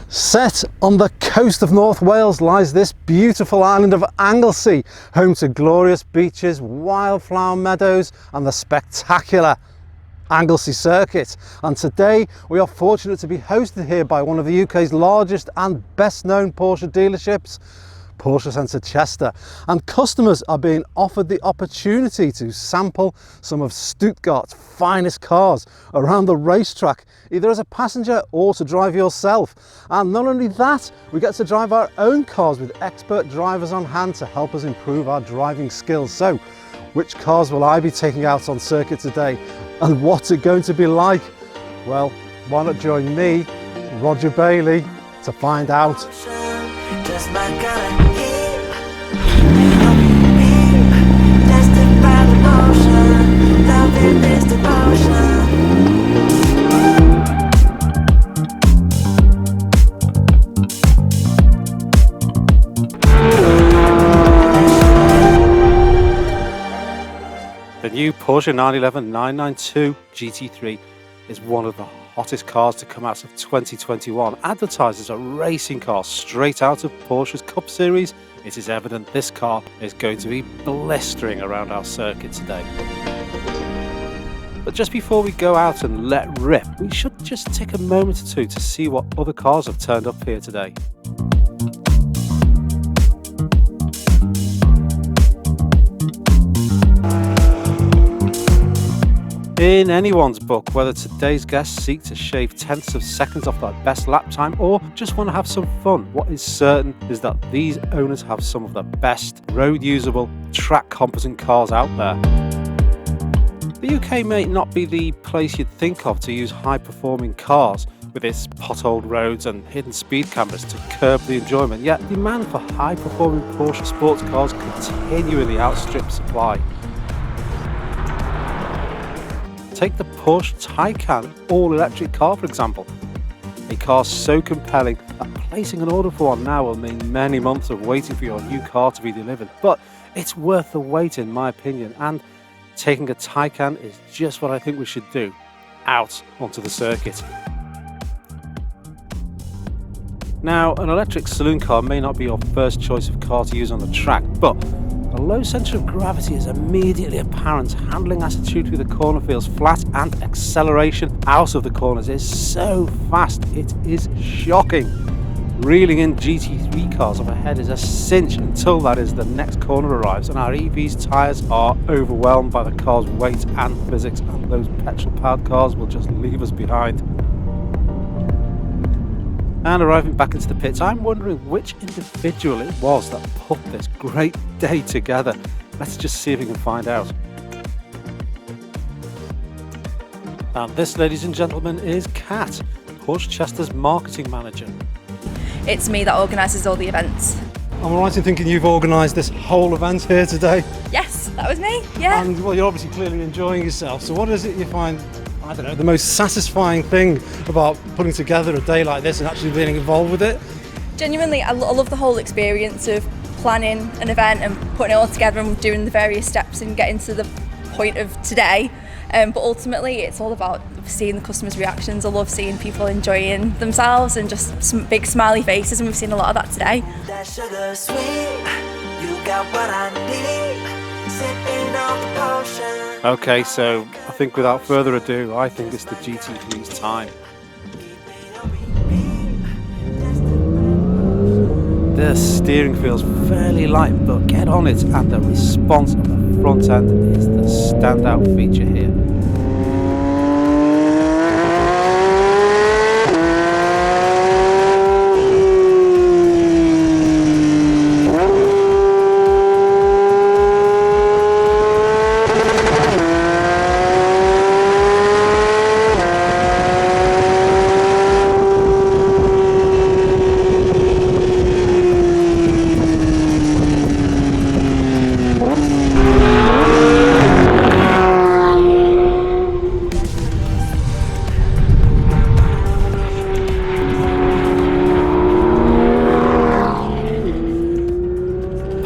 Set on the coast of North Wales lies this beautiful island of Anglesey, home to glorious beaches, wildflower meadows and the spectacular Anglesey Circuit. And today we are fortunate to be hosted here by one of the UK's largest and best known Porsche dealerships, Porsche Centre Chester, and customers are being offered the opportunity to sample some of Stuttgart's finest cars around the racetrack, either as a passenger or to drive yourself. And not only that, we get to drive our own cars with expert drivers on hand to help us improve our driving skills. So, which cars will I be taking out on circuit today, and what's it going to be like? Well, why not join me, Roger Bailey, to find out. Just my kind of heat. Tested by the motion. Loving this devotion. The new Porsche 911 992 GT3 is one of the hottest cars to come out of 2021. Advertised as a racing car straight out of Porsche's Cup Series, it is evident this car is going to be blistering around our circuit today. But just before we go out and let rip, we should just take a moment or two to see what other cars have turned up here today. In anyone's book, whether today's guests seek to shave tenths of seconds off their best lap time or just want to have some fun, what is certain is that these owners have some of the best road-usable, track-competent cars out there. The UK may not be the place you'd think of to use high-performing cars, with its potholed roads and hidden speed cameras to curb the enjoyment, yet demand for high-performing Porsche sports cars continually outstrips supply. Take the Porsche Taycan all-electric car, for example. A car so compelling that placing an order for one now will mean many months of waiting for your new car to be delivered. But it's worth the wait, in my opinion, and taking a Taycan is just what I think we should do, out onto the circuit. Now, an electric saloon car may not be your first choice of car to use on the track, but a low centre of gravity is immediately apparent. Handling attitude through the corner feels flat, and acceleration out of the corners is so fast it is shocking. Reeling in GT3 cars up ahead is a cinch until the next corner arrives and our EV's tyres are overwhelmed by the car's weight and physics, and those petrol-powered cars will just leave us behind. And arriving back into the pits, I'm wondering which individual it was that put this great day together. Let's just see if we can find out. And this, ladies and gentlemen, is Kat, Porsche Chester's marketing manager. It's me that organises all the events. Am I right in thinking you've organised this whole event here today? Yes, that was me, yeah. And well, you're obviously clearly enjoying yourself. So what is it you find, I don't know, the most satisfying thing about putting together a day like this and actually being involved with it? Genuinely, I love the whole experience of planning an event and putting it all together and doing the various steps and getting to the point of today. But ultimately, it's all about seeing the customers' reactions. I love seeing people enjoying themselves and just some big smiley faces, and we've seen a lot of that today. That sugar sweet, you got what I need. Sipping on the potion. Okay, so I think without further ado, I think it's the GT3's time. The steering feels fairly light, but get on it, and the response of the front end is the standout feature here.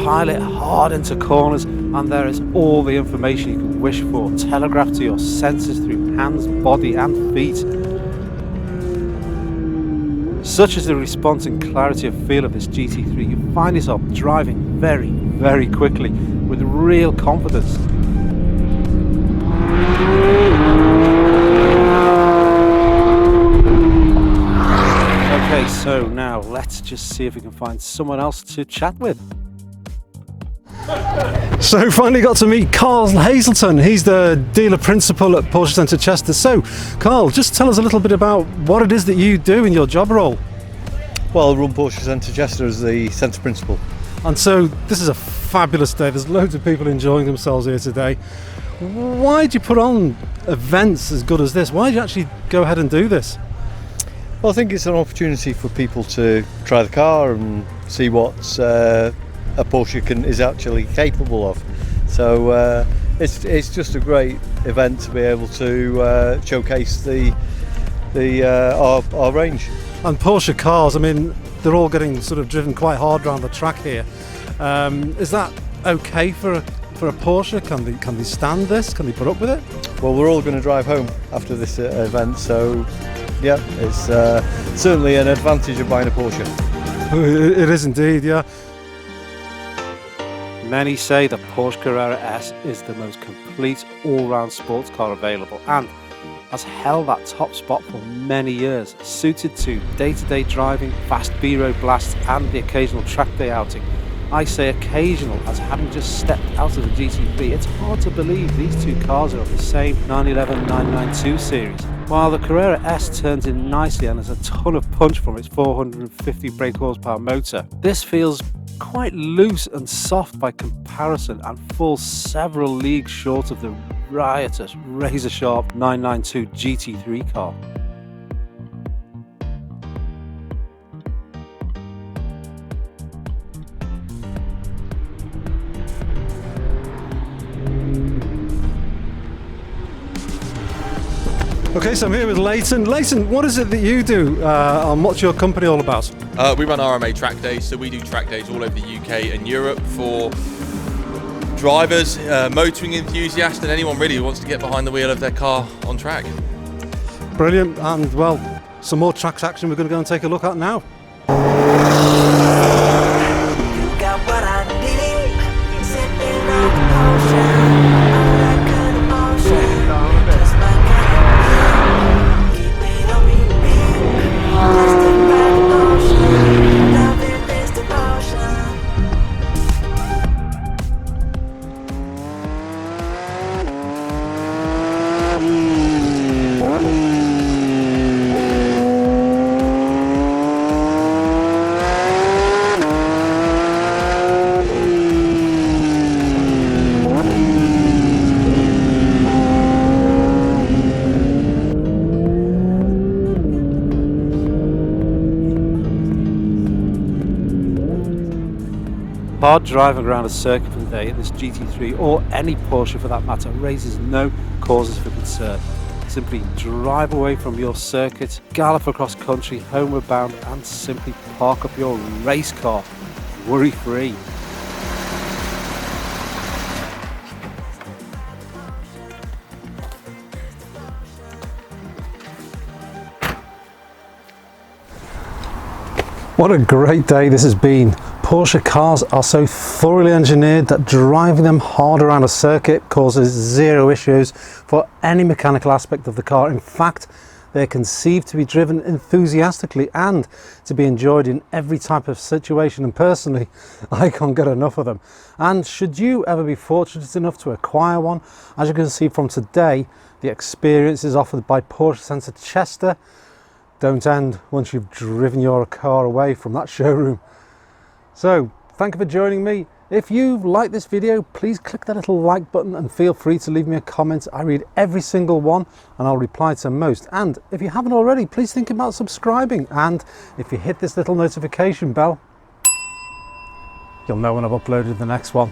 Pile it hard into corners and there is all the information you can wish for, telegraphed to your senses through hands, body and feet. Such is the response and clarity of feel of this GT3, you find yourself driving very, very quickly with real confidence. Okay, so now let's just see if we can find someone else to chat with. So finally got to meet Carl Hazelton. He's the dealer principal at Porsche Centre Chester. So Carl, just tell us a little bit about what it is that you do in your job role. Well, I run Porsche Centre Chester as the centre principal. And so this is a fabulous day. There's loads of people enjoying themselves here today. Why do you put on events as good as this? Why do you actually go ahead and do this? Well, I think it's an opportunity for people to try the car and see what a Porsche is actually capable of. So it's just a great event to be able to showcase our range. And Porsche cars, I mean, they're all getting sort of driven quite hard around the track here. Is that okay for a Porsche? Can they stand this? Can they put up with it? Well, we're all going to drive home after this event, so yeah, it's certainly an advantage of buying a Porsche. It is indeed, yeah. Many say the Porsche Carrera S is the most complete all-round sports car available and has held that top spot for many years, suited to day-to-day driving, fast B-road blasts and the occasional track day outing. I say occasional, as having just stepped out of the GT3, it's hard to believe these two cars are of the same 911-992 series. While the Carrera S turns in nicely and has a ton of punch from its 450 brake horsepower motor, this feels quite loose and soft by comparison and falls several leagues short of the riotous, razor-sharp 992 GT3 car. Okay, so I'm here with Leighton. Leighton, what is it that you do and what's your company all about? We run RMA track days, so we do track days all over the UK and Europe for drivers, motoring enthusiasts and anyone really who wants to get behind the wheel of their car on track. Brilliant, and well, some more track action we're going to go and take a look at now. You got what I need, sipping on the potion, all that good emotion, just my kind of thing. Keep it on repeat, just a bad emotion, loving is devotion. Hard driving around a circuit for the day in this GT3 or any Porsche for that matter raises no causes for concern. Simply drive away from your circuit, gallop across country, homeward bound and simply park up your race car, worry free. What a great day this has been. Porsche cars are so thoroughly engineered that driving them hard around a circuit causes zero issues for any mechanical aspect of the car. In fact, they're conceived to be driven enthusiastically and to be enjoyed in every type of situation, and personally I can't get enough of them. And should you ever be fortunate enough to acquire one, as you can see from today, the experiences offered by Porsche Centre Chester don't end once you've driven your car away from that showroom. So thank you for joining me. If you've liked this video, please click that little like button and feel free to leave me a comment. I read every single one and I'll reply to most. And if you haven't already, please think about subscribing. And if you hit this little notification bell, you'll know when I've uploaded the next one.